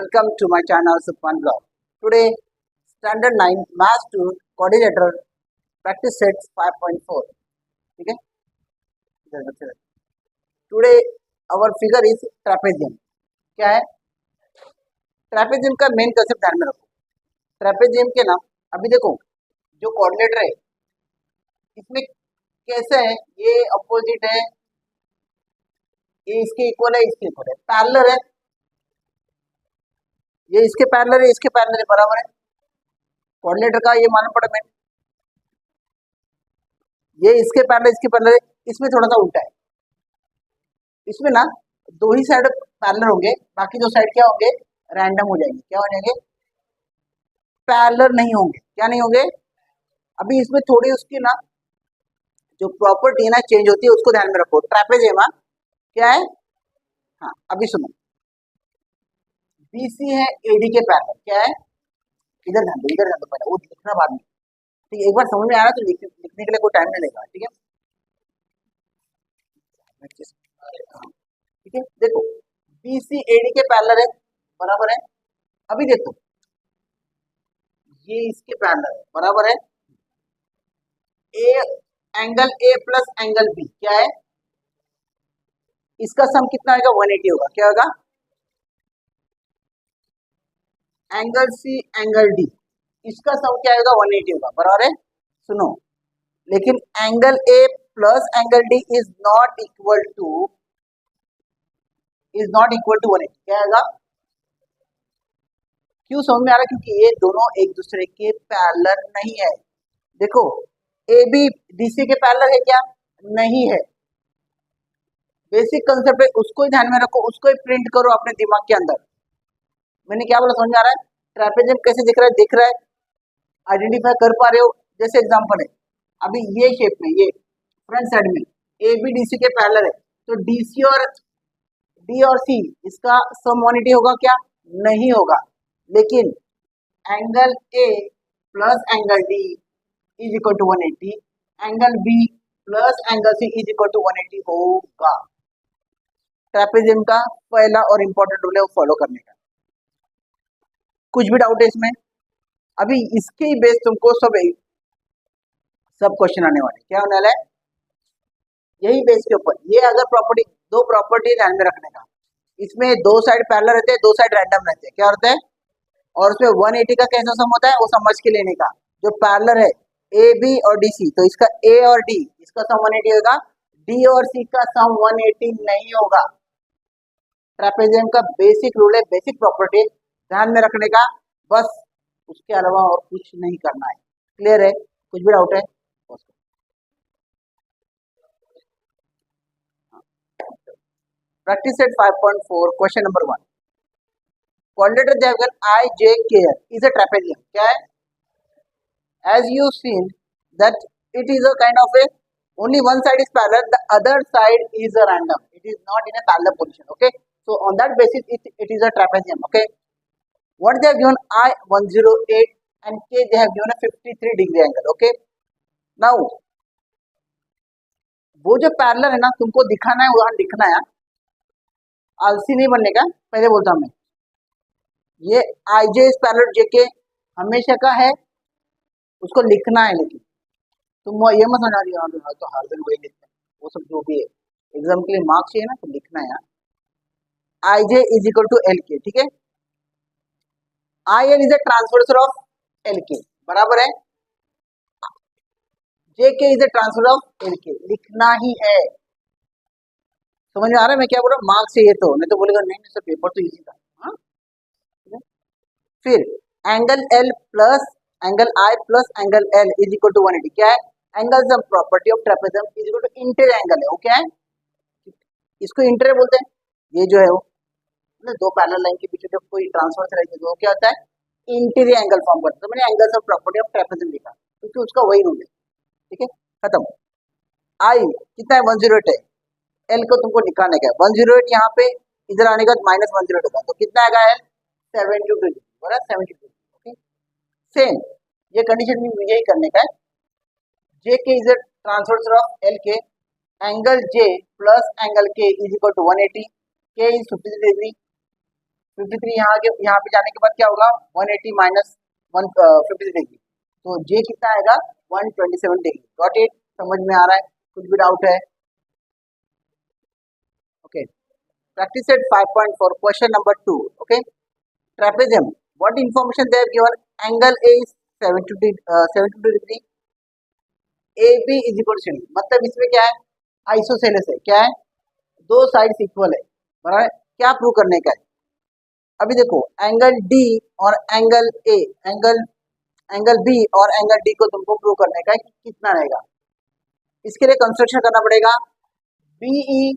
Welcome to my channel Supan Blog. Today, Standard 9 Math 2 Coordinator Practice Set 5.4. ठीक है? Today our figure is trapezium. क्या है? Trapezium का main concept ध्यान में रखो. ट्रेपेजियम के नाम अभी देखो जो कोऑर्डिनेटर है इसमें कैसे है, ये अपोजिट है, ये इसके इक्वल है, इसके इक्वल है, पैरेलल है, ये इसके पैरेलल है, इसके पैरेलल है, बराबर है. कोऑर्डिनेटर का ये मालूम पड़ा मैंने, ये इसके पैरेलल इसके पैरेलल है. इसमें थोड़ा सा उल्टा है, इसमें ना दो ही साइड पैरेलल होंगे, बाकी दो साइड क्या होंगे, रैंडम हो जाएंगे. क्या हो जाएंगे, पैरेलल नहीं होंगे. क्या नहीं होंगे. अभी इसमें थोड़ी उसकी ना जो प्रॉपर्टी है ना चेंज होती है, उसको ध्यान में रखो. ट्रेपेजियम क्या है, हाँ अभी सुनो, बीसी है एडी के पैरेलल. क्या है, इधर ध्यान दो, इधर ध्यान दो, पहले वो लिखना बाद में. ठीक है, एक बार समझ में आ रहा तो लिखने के लिए कोई टाइम नहीं लगेगा. ठीक है, ठीक है, देखो बीसी एडी के पैरेलल है, बराबर है. अभी देखो ये इसके पैरेलल है, बराबर है. A angle A plus angle B क्या है, इसका सम कितना आएगा, 180 होगा. क्या होगा, एंगल सी एंगल डी, इसका सम क्या आएगा, 180 होगा. बराबर है. सुनो, लेकिन angle A plus angle D is not equal to 180. क्या आएगा, क्यों समझ में आ रहा है, क्योंकि ये दोनों एक दूसरे के पैरेलल नहीं है. देखो ए बी डीसी के पैरेलल है क्या, नहीं है. बेसिक कंसेप्ट है, उसको ही ध्यान में रखो, उसको ही प्रिंट करो अपने दिमाग के अंदर. मैंने क्या बोला, समझ में आ रहा है. ट्रेपेजियम कैसे दिख रहा है, दिख रहा है, आइडेंटिफाई कर पा रहे हो. जैसे एग्जांपल है, अभी ये शेप में, ये फ्रंट साइड में ए बी डी सी के पैरेलल है, तो डीसी और डी और सी इसका सम 180 होगा क्या, नहीं होगा. लेकिन angle A plus angle D is equal to 180, angle B plus angle C is equal to 180 होगा. ट्रेपेजियम का पहला और इंपॉर्टेंट रूल है वो फॉलो करने का. कुछ भी डाउट है इसमें, अभी इसके ही बेस तुमको सब क्वेश्चन आने वाले. क्या होने वाला है, यही बेस के ऊपर. ये अगर प्रॉपर्टी, दो प्रॉपर्टी ध्यान में रखने का, इसमें दो साइड पैरेलल रहते हैं, दो साइड रैंडम रहते हैं. क्या होता है, और उसमें 180 का कैसा सम होता है वो समझ के लेने का. जो पैरेलल है ए बी और डी सी, तो इसका ए और डी इसका सम 180 होगा, डी और सी का सम 180 नहीं होगा. ट्रेपेजियम का बेसिक रूल है, बेसिक प्रॉपर्टी ध्यान में रखने का, बस उसके अलावा और कुछ नहीं करना है. क्लियर है, कुछ भी डाउट है. Practice set 5.4 question number 1. Coordinator diagonal I J K L is a trapezium. क्या है, as you seen that it is a kind of a only one side is parallel, the other side is a random, it is not in a parallel position. Okay, so on that basis it is a trapezium. Okay, what they have given I 108 and K they have given a 53 degree angle. Okay, now वो जो parallel है ना, तुमको दिखाना है, उदाहरण दिखना है, आलसी नहीं बनने का. पहले बोलता हूं मैं, ये आई जे इज पैरेलल जे के हमेशा का है, उसको लिखना है. लेकिन तुम ये मत समझा दिया तो हर दिन वही लिखते हैं, वो सब जो भी है एग्जाम के लिए मार्क्स चाहिए ना, तो लिखना है. आई जे इज इक्वल टू एल के. ठीक है, I L is a transversal of L के, बराबर है. जे के is a transversal of L के, लिखना ही है. समझ में आ रहा है मैं क्या बोल रहा हूँ, मार्क्स चाहिए तो, नहीं तो बोलेगा नहीं सर पेपर तो इजी था. हाँ, फिर angle L plus angle I plus angle L is equal to 180. क्या है, angle sum property of trapezium is equal to interior angle है. वो क्या है, इसको इंटीरियर बोलते हैं. ये जो है वो दो पैरेलल लाइन के बीच जब कोई ट्रांसफर रहेगी तो क्या होता है, इंटीरियर एंगल फॉर्म करता है. तो मैंने angle sum property of trapezium लिखा क्योंकि उसका वही रूल है. ठीक है, खत्म. आई कितना है, 108 है. एल को तुमको निकालने का है, 108 यहाँ पे, इधर आने का माइनस 108 होगा, तो कितना आएगा एल, 72 डिग्री. बराबर 72 डिग्री. ओके, सेम ये कंडीशन में यही करने का है. जे के is a transversal of L के, एंगल जे प्लस एंगल के इज इक्वल टू 180, के इज 53 डिग्री. 53 यहाँ पे जाने के बाद क्या होगा 180 माइनस 153 डिग्री, तो जे कितना आएगा 127 डिग्री। Got it? समझ में आ रहा है? कुछ भी डाउट है? Okay, practice set 5.4 question number 2. Okay, trapezium, what information they have given? Angle A is 72 degree, AB is equal to 70, मतलब इसमें क्या है आइसोसेलेस है, क्या है दो साइड्स इक्वल है, बराबर है? क्या प्रूव करने का है? अभी देखो एंगल डी और एंगल ए, एंगल बी और एंगल डी को तुमको प्रूव करने का है कि कितना रहेगा। इसके लिए कंस्ट्रक्शन करना पड़ेगा BE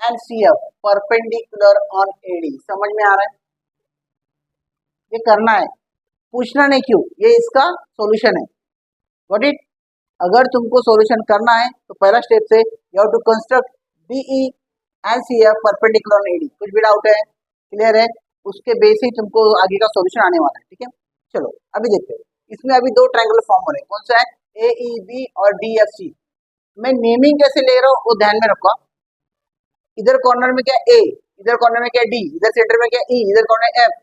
and CF perpendicular on AD. समझ में आ रहा है? ये करना है, पूछना नहीं क्यों, ये इसका सॉल्यूशन है। Got it? अगर तुमको सॉल्यूशन करना है तो पहला स्टेप से you have to construct BE and CF perpendicular on AD. कुछ भी डाउट है? क्लियर है? उसके बेस ही तुमको आगे का सॉल्यूशन आने वाला है। ठीक है, चलो अभी देखते हैं। इसमें अभी दो ट्रायंगल फॉर्म हो रहे हैं, कौन सा है? AEB और DFC। मैं नेमिंग कैसे ले रहा हूँ वो ध्यान में रखो। इधर कॉर्नर में क्या A, इधर कॉर्नर में क्या D, इधर सेंटर में क्या E, इधर कॉर्नर F।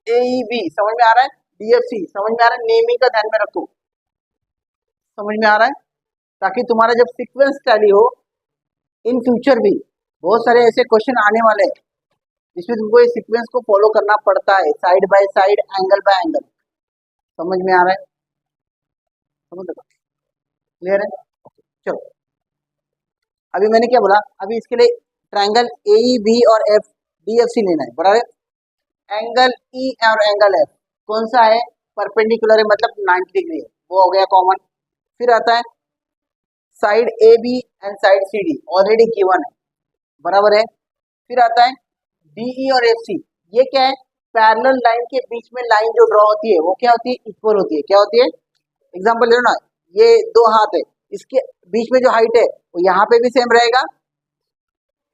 AEB समझ में आ रहा है? DFC समझ में आ रहा है? नेमिंग का ध्यान में रखो। समझ में आ रहा है? ताकि तुम्हारा जब सीक्वेंस टैली हो इन फ्यूचर भी बहुत सारे ऐसे क्वेश्चन आने वाले हैं जिसमें तुमको ये सीक्वेंस को फॉलो करना पड़ता है, side by side, angle by angle. समझ में आ रहा है? समझ लो, क्लियर है? चलो अभी मैंने क्या बोला, अभी इसके लिए ट्रायंगल AEB और DFC लेना है, बराबर? एंगल E और एंगल F कौन सा है? परपेंडिकुलर है, मतलब 90 डिग्री है, वो हो गया कॉमन। फिर आता है side AB and side CD already given है, बराबर है? फिर आता है DE और FC, ये क्या है? पैरेलल लाइन के बीच में लाइन जो ड्रॉ होती है वो क्या होती है? इक्वल होती है। क्या होती है? एग्जांपल ले लो ना, ये दो हाथ है, इसके बीच में जो हाइट है वो यहाँ पे भी सेम रहेगा,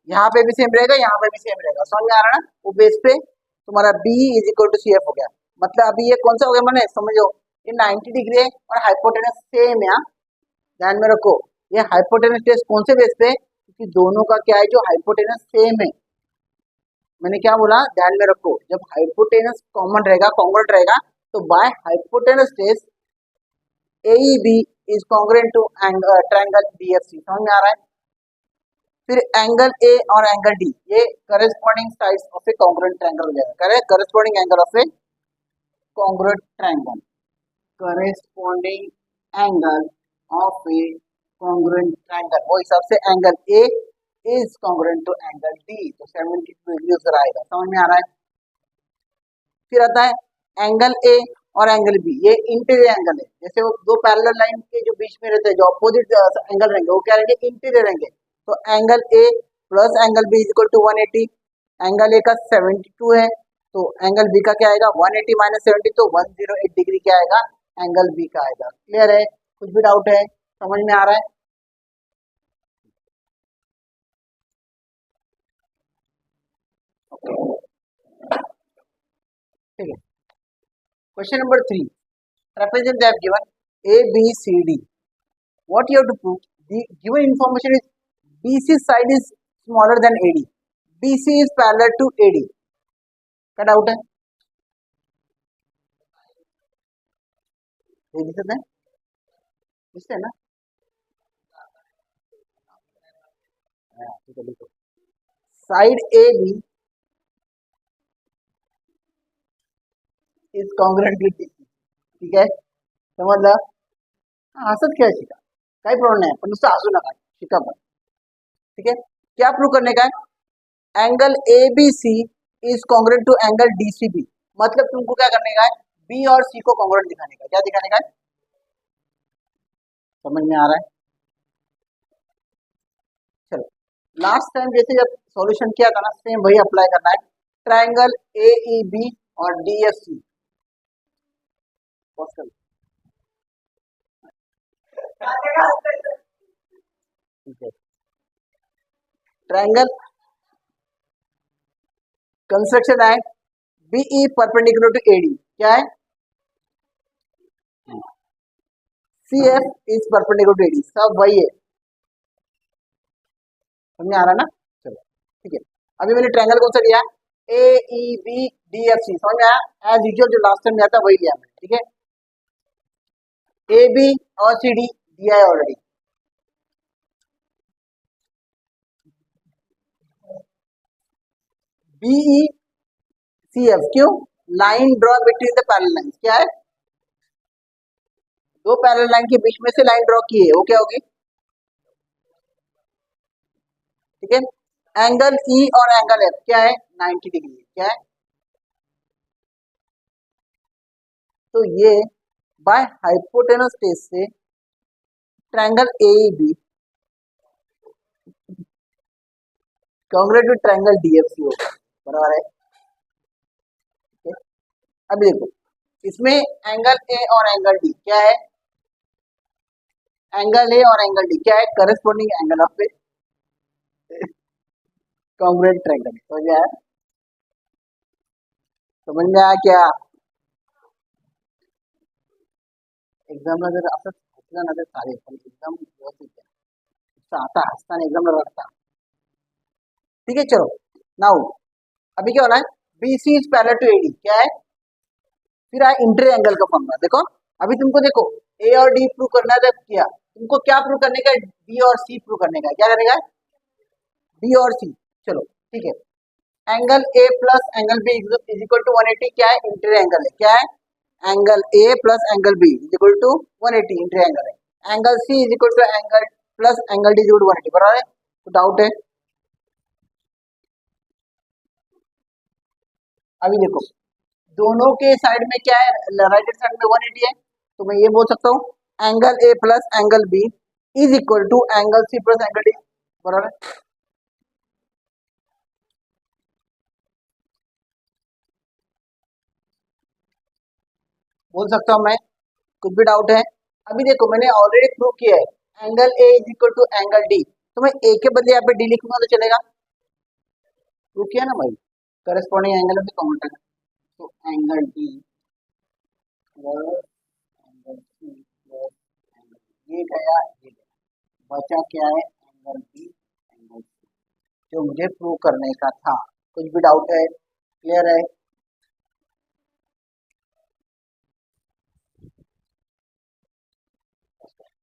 यहाँ पे भी सेम रहेगा, यहाँ पे भी सेम रहेगा। समझ में आ रहा है ना? वो बेस पे तुम्हारा B is equal to CF हो गया। मतलब अभी ये कौन सा हो गया? मैंने समझो ये 90 डिग्री है और हाइपोटेनस सेम है। ध्यान में रखो, ये हाइपोटेनस टेस्ट कौन से बेस पे? क्योंकि दोनों का क्या है, जो हाइपोटेनस सेम है। मैंने क्या बोला? ध्यान में रखो, जब हाइपोटेनस कॉमन रहेगा, कॉन्ग्रुएंट रहेगा, तो by hypotenuse test AEB is congruent to triangle DFC। समझ में आ रहा है? फिर एंगल A और एंगल D ये corresponding sides of a congruent triangle हो जाएगा। Corresponding angle of a congruent triangle, corresponding angle of a congruent triangle, वो हिसाब से angle A is congruent to angle D, तो 72 डिग्री उधर आएगा। समझ में आ रहा है? फिर आता है एंगल A और एंगल B, ये इंटीरियर एंगल है। जैसे वो दो पैरेलल लाइन के जो बीच में रहते हैं, जो अपोजिट एंगल रहेंगे वो क्या रहेंगे? इंटीरियर रहेंगे। तो एंगल A प्लस angle B is equal to 180। Angle A का 72 है, तो एंगल B का क्या आएगा? 180 माइनस 70, तो 108 डिग्री क्या आएगा? एंगल B का आएगा। क्लियर है? कुछ भी डाउट है? समझ में आ रहा है? ठीक है, question number 3, trapezium they have given ABCD. What you have to prove? The given information is BC side is smaller than AD. BC is parallel to AD. क्या डाउट है? ये दिक्कत है इससे ना? ठीक है, देखो side AB is congruent with BC. ठीक है, समजलं? हसत खेळायची का? काही प्रॉब्लेम नाही, पण नुसतं हसू नका, शिका पण. ठीक है, क्या प्रूव करने का है? Angle ABC is congruent to angle DCB। मतलब तुमको क्या करने का है? B और C को कॉन्ग्रुएंट दिखाने का। क्या दिखाने का है? समझ में आ रहा है? चलो लास्ट टाइम जैसे जब सॉल्यूशन किया था ना, सेम वही अप्लाई करना है। ट्रायंगल AEB और DFC, ट्रायंगल कंस्ट्रक्शन है BE परपेंडिकुलर टू AD, क्या है? CF is perpendicular to AD, सब वही है। समझ में आ रहा है ना? चलो ठीक है, अभी मैंने ट्रायंगल कौन सा दिया? A E B D F C, समझ में आया? एज यूजुअल जो लास्ट टाइम में आता वही लिया मैंने, ठीक है। ए बी और सी डी दिया है already. B E C F, क्यों? Line draw between the parallel line, क्या है? दो पैरेलल लाइन के बीच में से लाइन ड्रॉ की है, वो क्या होगी? ठीक है। एंगल ई और एंगल एफ क्या है? 90 डिग्री, क्या है? तो ये बाय हाइपोटेनस टेस्ट से triangle A B congruent with triangle DFC होगा, बराबर है। ठीक है? अभी देखो इसमें एंगल ए और एंगल डी क्या है? एंगल ए और एंगल डी क्या है? Corresponding angle of A कांग्रेट triangle. समझ में आया? समझ में आया क्या? एग्जाम में अगर आपका हंसना नजर सारे एग्जाम व्यवस्थित है, आता हंसता नहीं, एग्जाम में रखता। ठीक है, चलो नाउ अभी क्या होना है? BC is parallel to AD, क्या है? फिर आए इंटर एंगल का फॉर्मूला। देखो अभी तुमको देखो ए और डी प्रूव करना है, जब किया तुमको क्या प्रूव करने का? बी और सी प्रूव करने का। क्या करेगा? बी और सी। चलो ठीक है। Angle A plus angle B is equal to 180, क्या है? इंटर एंगल है, क्या है? Angle A plus angle B is equal to 180, inter angle है। Angle C is equal to angle plus angle D is equal to 180, बराबर है? तो doubt है? अभी देखो दोनों के साइड में क्या है? राइट हैंड साइड में 180 है, तो मैं ये बोल सकता हूँ angle A plus angle B is equal to angle C plus angle D, बराबर है? बोल सकता हूँ मैं, कुछ भी डाउट है? अभी देखो मैंने ऑलरेडी प्रूव किया है angle A is equal to angle D, तो मैं ए के बदले यहाँ पे डी लिखूंगा तो चलेगा? प्रूव किया ना भाई, corresponding angle of the common triangle. तो angle D plus angle C plus angle, ये गया ये गया, बचा क्या है? एंगल बी एंगल सी, जो मुझे प्रूव करने का था। कुछ भी डाउट है? क्लियर है?